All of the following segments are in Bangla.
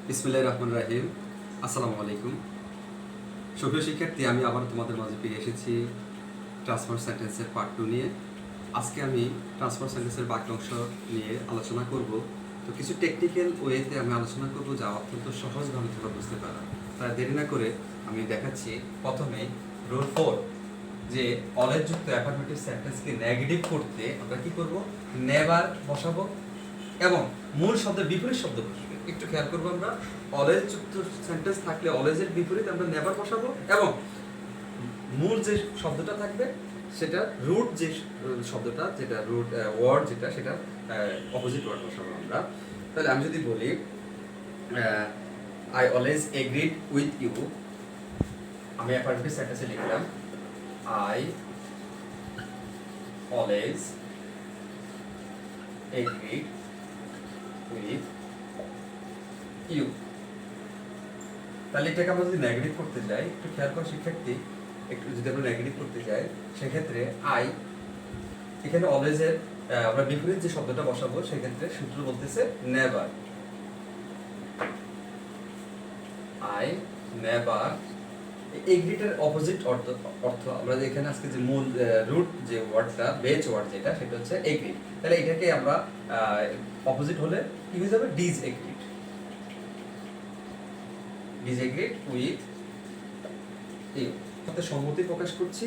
বিসমিল্লাহির রহমানির রহিম। আসসালামু আলাইকুম। সুপ্রিয় শিক্ষার্থী, আমি আবার তোমাদের মাঝে ফিরে এসেছি ট্রান্সফার সেন্টেন্সের পার্ট 2 নিয়ে। আজকে আমি ট্রান্সফার সেন্টেন্সের বাকি অংশ নিয়ে আলোচনা করব। তো কিছু টেকনিক্যাল ওয়েতে আমি আলোচনা করব যা অত্যন্ত সহজভাবে তোমরা বুঝতে পারো। তাই দেরি না করে আমি দেখাচ্ছি। প্রথমে রুল 4, যে অলওয়েজ যুক্ত অ্যাফার্মেটিভ সেন্টেন্সকে নেগেটিভ করতে আমরা কি করব? নেভার বসাবো এবং মূল শব্দের বিপরীত শব্দ বসবে। একটু খেয়াল করবো, আমরা অলওয়েজ যুক্ত সেন্টেন্স থাকলে অলওয়েজের বিপরীত আমরা নেভার বসাবো এবং মূল যে শব্দটা থাকবে সেটা রুট যে শব্দটা, যেটা রুট ওয়ার্ড যেটা, সেটা অপোজিট ওয়ার্ড বসাবো আমরা। তাহলে আমি যদি বলি I always agreed with you, আমি অ্যাফার্মেটিভ সেন্টেন্সে লিখলাম I always agreed with you. তাহলে এটাকে আমরা যদি নেগেটিভ করতে যাই, একটু খেয়াল করো শিক্ষার্থী, একটু যদি আমরা নেগেটিভ করতে যাই সেক্ষেত্রে আই এখানে অলওয়েজের আমরা বিপরীত যে শব্দটা বসাবো সেক্ষেত্রে সূত্র বলতেছে নেভার। আই নেভার এগ্রিটের অপোজিট অর্থ আমরা এখানে আজকে যে মূল রুট যে ওয়ার্ডটা, বেজ ওয়ার্ড যেটা, সেটা হচ্ছে এগ্রিড। তাহলে এটাকে আমরা অপোজিট হলে কি হয়ে যাবে? ডিজ এগ্রিড। ডিসএগ্রিড উইথ ইউ, সাথে সম্মতি প্রকাশ করছি।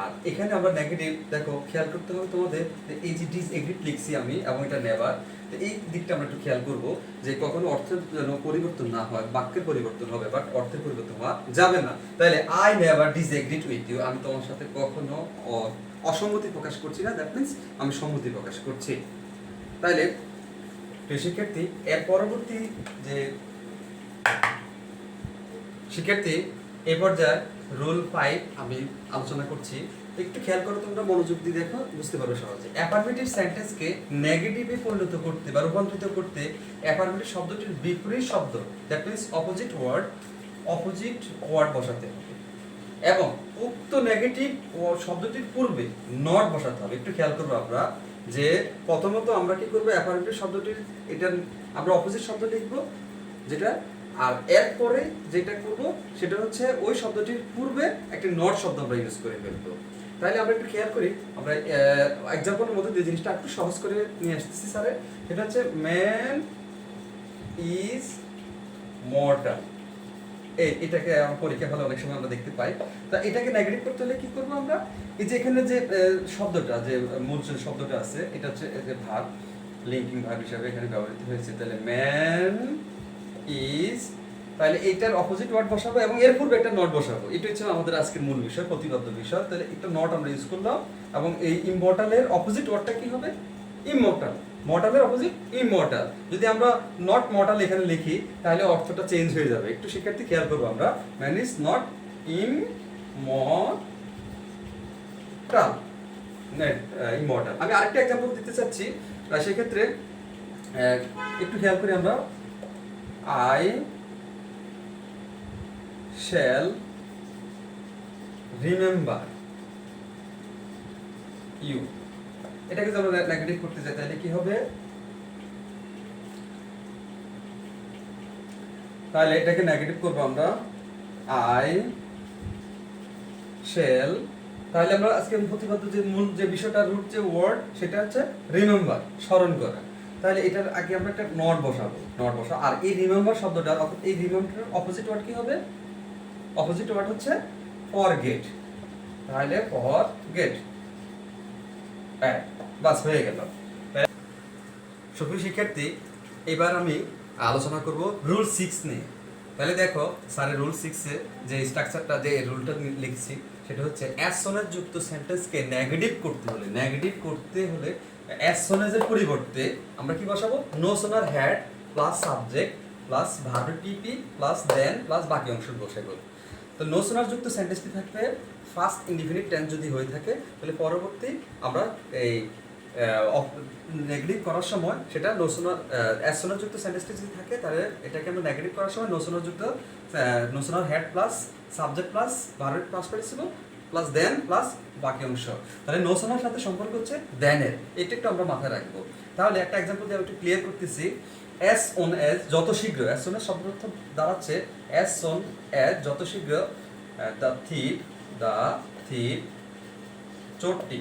আর এখানে আমরা নেগেটিভ, দেখো খেয়াল করতে হবে তোমাদের, এই যে ডিসএগ্রিড লিখছি আমি এবং এটা নেভার, তো এই দিকটা আমরা একটু খেয়াল করব যে কখনো অর্থের যেন পরিবর্তন না হয়, বাক্যের পরিবর্তন হবে বাট অর্থের পরিবর্তন হওয়া যাবে না। তাহলে I never disagreed with you, আমি তোমার সাথে কখনো অসম্মতি প্রকাশ করছি না, দ্যাট মিন্স আমি সম্মতি প্রকাশ করছি। তাইলে শিক্ষার্থী, এর পরবর্তী যে শিক্ষার্থী, এই পর্যায়ে রুল 5 আমি আলোচনা করছি। একটু খেয়াল করো, তোমরা মনোযোগ দিয়ে দেখো, বুঝতে পারবে সহজে। অ্যাফার্মেটিভ সেন্টেন্সকে নেগেটিভে পরিণত করতে বা রূপান্তরিত করতে অ্যাফার্মেটিভ শব্দটির বিপরীত শব্দ, দ্যাট মিন্স অপোজিট ওয়ার্ড বসাতে হবে এবং উক্ত নেগেটিভ শব্দটির পূর্বে নট বসাতে হবে। একটু খেয়াল করবো আমরা যে প্রথমত আমরা কি করবো, অ্যাফার্মেটিভ শব্দটির এটা আমরা অপোজিট শব্দ লিখবো যেটা, আর এরপরে যেটা করব সেটা হচ্ছে ওই শব্দটির পূর্বে একটা নট শব্দ আমরা ইউজ করে ফেলবো। তাহলে আমরা একটু খেয়াল করি, আমরা এক্সাম্পলের মধ্যে যে জিনিসটা একটু সহজ করে নিয়ে আসতেছি স্যারে, সেটা হচ্ছে ম্যান ইজ মর্টাল। এটাকে পরীক্ষা হলে অনেক সময় আমরা দেখতে পাই। তা এটাকে নেগেটিভ করতে হলে কি করব আমরা? এই যে এখানে যে শব্দটা, যে মূল যে শব্দটা আছে, এটা হচ্ছে যে ভার্ব, লিঙ্কিং ভার্ব হিসাবে এখানে ব্যবহৃত হয়েছে। তাহলে ম্যান ইজ, তাহলে এইটার অপোজিট ওয়ার্ড বসাবো এবং এর পূর্বে একটা নট বসাবো। এটা হচ্ছে আমাদের আজকের মূল বিষয়, প্রতিপাদ্য বিষয়। তাহলে একটা নট আমরা ইউজ করলাম এবং এই ইমর্টালের অপোজিট ওয়ার্ডটা কি হবে? ইমর্টাল। মর্টালের অপোজিট ইমর্টাল। যদি আমরা নট মর্টাল এখানে লিখি তাহলে অর্থটা চেঞ্জ হয়ে যাবে। একটু শিক্ষার্থী খেয়াল করবো, আমরা man is not immortal, immortal. আমি আরেকটা এক্সাম্পল দিতে চাচ্ছি, সেক্ষেত্রে একটু খেয়াল করি আমরা, I shall remember you। এটাকে যদি আমরা নেগেটিভ করতে যাই তাহলে কি হবে? তাহলে এটাকে নেগেটিভ করব আমরা I shall, তাহলে আমরা আজকে প্রতিপাদ্য যে মূল যে বিষয়টা, রুট যে ওয়ার্ড, সেটা হচ্ছে রিমেম্বার, স্মরণ করা। তাহলে এটার আগে আমরা একটা নট বসাবো, আর এই রিমেম্বার শব্দটা, এই রিমেম্বারের অপোজিট ওয়ার্ড কি হবে? অপোজিট ওয়ার্ড হচ্ছে ফরগেট। তাহলে ফরগেট, বাস হয়ে গেল। সুপ্রিয় শিক্ষার্থী, এবার আমি আলোচনা করব রুল 6 নিয়ে। তাহলে দেখো স্যারের রুল 6-এ যে স্ট্রাকচারটা, যে রুলটা লিখছি, সেটা হচ্ছে অ্যাসোনেজ যুক্ত সেন্টেন্সকে নেগেটিভ করতে হলে অ্যাসোনেজের পরিবর্তে আমরা কি বসাবো? No sooner had plus subject plus verb TP plus than plus বাকি অংশ বসাবো। তো নো সোনার যুক্ত সেন্টেন্সটি থাকবে ফার্স্ট ইনডিফিনিট টেন্স যদি হয়ে থাকে, তাহলে পরবর্তী আমরা এই নেগেটিভ করার সময় সেটা নো সোনার, অ্যাসোনার যুক্ত সেন্টেন্সটি যদি থাকে তাহলে এটাকে আমরা নেগেটিভ করার সময় no sooner had plus subject plus verb plus participle plus than plus বাকি অংশ। তাহলে নো সোনার সাথে সম্পর্ক হচ্ছে দেনের, এটা একটু আমরা মাথায় রাখবো। তাহলে একটা এক্সাম্পল দিয়ে আমি একটু ক্লিয়ার করতেছি। অ্যাজ অন অ্যাজ যত শীঘ্র, অ্যাজ অন অ্যাজ শব্দ অর্থ দাঁড়াচ্ছে অ্যাজ অন অ্যাজ যত শীঘ্র, দ্য থিপ চোরটি,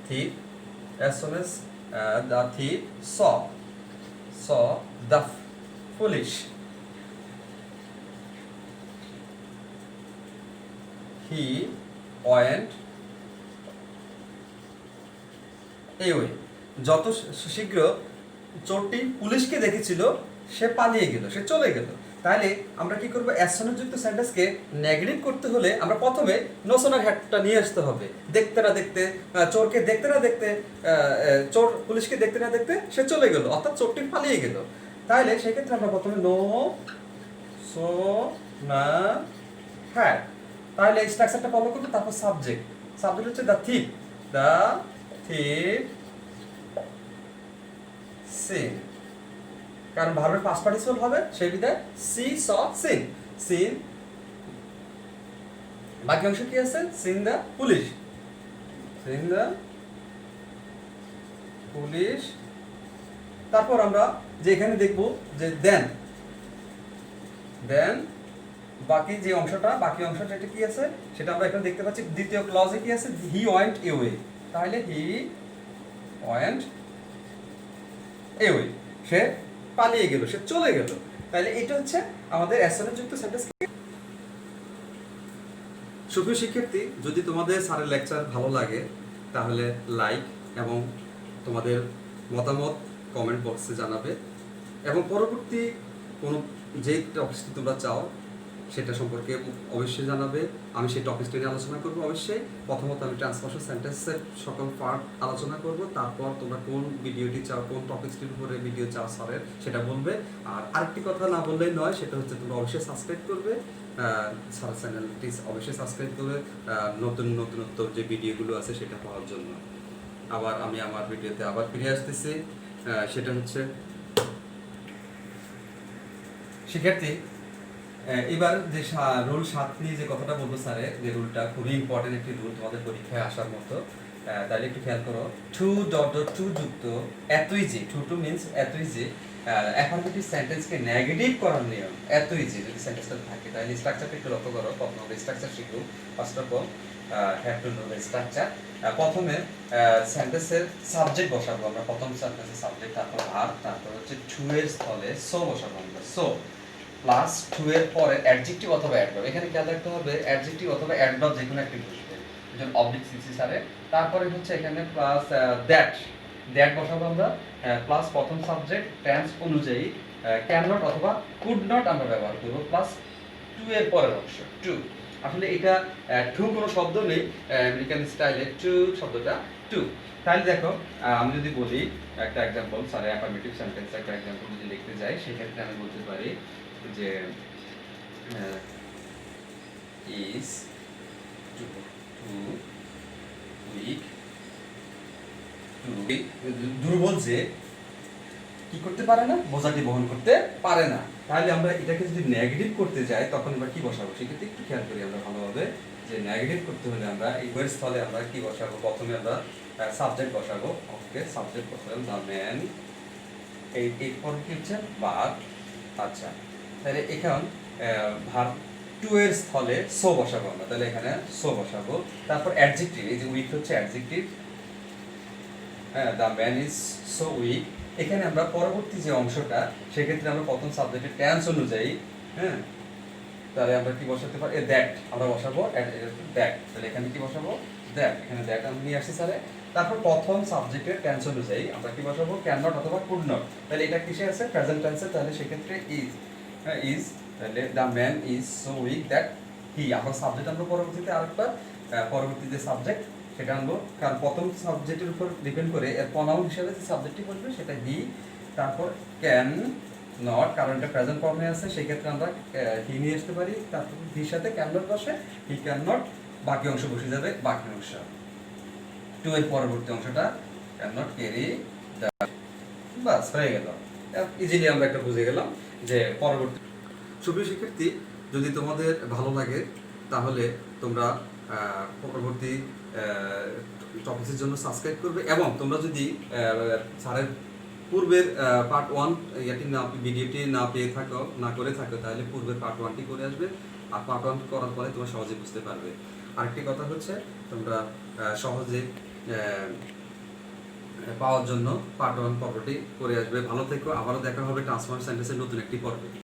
thief as soon as the thief saw the police, he went away, যত শীঘ্র চোরটি পুলিশকে দেখেছিল সে পালিয়ে গেল, সে চলে গেল। তাহলে আমরা কি করবো, অ্যাসনের যুক্ত সেন্টেন্সকে নেগেটিভ করতে হলে আমরা প্রথমে নোশনাল হ্যাডটা নিয়ে আসতে হবে। দেখতে না দেখতে, চোরকে দেখতে না দেখতে, চোর পুলিশকে দেখতে না দেখতে সে চলে গেল, অর্থাৎ চোরটি পালিয়ে গেল। তাহলে সেক্ষেত্রে আমরা প্রথমে নো সো না হ্যাড, তাহলে এই স্ট্রাকচারটা ফলো করবো। তারপর সাবজেক্ট, সাবজেক্ট হচ্ছে the thief, the thief seen, কারণ ভার্বের পাস্ট পার্টিসিপল হবে সেই বিধায় সি স সিন, সিন বাকি অংশ কি আছে, seen the police, seen the police. তারপর আমরা যে এখানে দেখব যে দেন, দেন বাকি যে অংশটা, বাকি অংশটা এটা কি আছে সেটা আমরা এখানে দেখতে পাচ্ছি। দ্বিতীয় ক্লজে কি আছে, হি ওয়েন্ট অ্যাওয়ে, তাহলে হি ওয়েন্ট অ্যাওয়ে, সে পালিয়ে গেল, সে চলে গেল। তাহলে এটা হচ্ছে আমাদের অ্যাসনের যুক্ত সেন্টেন্স। সুপ্রিয় শিক্ষার্থী, যদি তোমাদের স্যারের লেকচার ভালো লাগে তাহলে লাইক এবং তোমাদের মতামত কমেন্ট বক্সে জানাবে, এবং পরবর্তী কোনো যে টপিকটি তোমরা চাও সেটা সম্পর্কে অবশ্যই জানাবে। আমি সেই টপিকটি নিয়ে আলোচনা করব অবশ্যই। প্রথমত আমি ট্রান্সফারশন সেন্টেন্সের সকল পার্ট আলোচনা করব, তারপর তোমরা কোন ভিডিওটি চাও, কোন টপিকটির উপরে ভিডিও চাও স্যারের সেটা বলবে। আর আরেকটি কথা না বললেই নয়, সেটা হচ্ছে তোমরা অবশ্যই সাবস্ক্রাইব করবে, স্যারের চ্যানেলটি অবশ্যই সাবস্ক্রাইব করবে নতুন নতুনত্ব যে ভিডিওগুলো আছে সেটা পাওয়ার জন্য। আবার আমি আমার ভিডিওতে আবার ফিরে আসতেছি, সেটা হচ্ছে শিক্ষার্থী এবার যে রুল 7 নিয়ে যে কথাটা বলবো স্যারে, যে রুলটা খুবই ইম্পর্টেন্ট একটি রুল তোমাদের পরীক্ষায় আসার মতো, তাহলে একটু খেয়াল করো। টু ডট ডট টু যুক্ত এতই যে, টু টু মিন্স এতই যে, অ্যাফার্মেটিভ সেন্টেন্সকে নেগেটিভ করার নিয়ম এতই যে যদি সেন্টেন্সটা থাকে, তাহলে স্ট্রাকচারটা একটু লক্ষ্য করো। প্রথমে আমরা স্ট্রাকচার শিখব। First of all have to know the structure. প্রথমে সেন্টেন্সের সাবজেক্ট বসাবো আমরা, প্রথম সেন্টেন্সের সাবজেক্ট, তারপর ভার্ব, তারপর হচ্ছে টু এর স্থলে সো বসাবো আমরা, সো প্লাস টু এর পরে অ্যাডজেক্টিভ অথবা অ্যাডভার্ব। এখানে খেয়াল রাখতে হবে অ্যাডজেক্টিভ অথবা অ্যাডভার্ব যে কোনো একটি বসবে, যেমন অবজেক্ট সিসি স্যারে। তারপরে হচ্ছে এখানে প্লাস দ্যাট, দ্যাট বসাবো আমরা, প্লাস প্রথম সাবজেক্ট টেন্স অনুযায়ী ক্যান নট অথবা কুড নট আমরা ব্যবহার করব, প্লাস টু এর পরের অংশ টু। আসলে এটা টু কোনো শব্দ নেই আমেরিকান স্টাইলে, টু শব্দটা টু। তাহলে দেখো আমি যদি বলি একটা এক্সাম্পল, স্যার অ্যাফার্মেটিভ সেন্টেন্স একটা এক্সাম্পল যদি লিখতে যাই, সেক্ষেত্রে আমি বলতে পারি যে ইজ টু উইক, দুর্বল যে কি করতে পারে না, বোঝাটি বহন করতে পারে না। তাহলে আমরা এটাকে যদি নেগেটিভ করতে যাই তখন আমরা কি বসাবো, সেক্ষেত্রে একটু খেয়াল করি আমরা ভালোভাবে, যে নেগেটিভ করতে হলে আমরা এই এর স্থলে আমরা কি বসাবো, প্রথমে আমরা সাবজেক্ট বসাবো। ওকে, সাবজেক্ট বসালাম দ্য ম্যান, এরপর কি হচ্ছে ভার্ব। আচ্ছা, তাহলে এখন ভার্ব টু এর স্থলে সো বসাবো আমরা, তাহলে এখানে সো বসাবো। তারপর অ্যাডজেক্টিভ, এই যে উইক হচ্ছে অ্যাডজেক্টিভ, হ্যাঁ the man is so weak. এখানে আমরা পরবর্তী যে অংশটা, সেক্ষেত্রে আমরা প্রথম সাবজেক্টের টেন্স অনুযায়ী, হ্যাঁ তাহলে আমরা কি বসাতে পারি, দ্যাট আমরা বসাবো, দ্যাট। তাহলে এখানে কি বসাবো, দ্যাট, এখানে দ্যাট আমি নিয়ে আসছি স্যারে। তারপর প্রথম সাবজেক্টের টেন্স অনুযায়ী আমরা কি বসাবো, ক্যান নট অথবা কুড নট। তাহলে এটা কিসে আছে, প্রেজেন্ট টেন্সে, তাহলে সেক্ষেত্রে ইজ, হ্যাঁ ইজ। তাহলে the man is so weak that he. আমরা সাবজেক্ট আমরা পরবর্তীতে আরেকবার পরবর্তী যে সাবজেক্ট সেটা আনবো, কারণ প্রথম সাবজেক্টের উপর ডিপেন্ড করে এর প্রনাউন হিসেবে যে সাবজেক্টটি বলবে সেটা হি। তারপর ক্যান নট, কারণ এটা প্রেজেন্ট ফর্মে আছে, সেই ক্ষেত্রে আমরা হি নিয়ে আসতে পারি, তারপর হির সাথে ক্যান নট বসে, হি ক্যান নট, বাকি অংশ বসে যাবে, বাকি অংশ টু এর পরবর্তী অংশটা ক্যান নট ক্যারি দ্য, বাস হয়ে গেল। ইজিলি আমরা একটা বুঝে গেলাম যে পরবর্তী। সুপ্রিয় শিক্ষার্থী, যদি তোমাদের ভালো লাগে তাহলে তোমরা পরবর্তী টপিকের জন্য সাবস্ক্রাইব করবে, এবং তোমরা যদি স্যারের পূর্বের পার্ট ওয়ান ভিডিওটি না পেয়ে থাকো, না করে থাকো, তাহলে পূর্বের পার্ট ওয়ানটি করে আসবে, আর পার্ট ওয়ান করার পরে তোমরা সহজে বুঝতে পারবে। আরেকটি কথা হচ্ছে তোমরা সহজে পাওয়ার জন্য পার্ট ওয়ান পর্বটি করে আসবে। ভালো থেকো, আবারও দেখা হবে ট্রান্সফর্ম সেন্টেন্সের নতুন একটি পর্বে।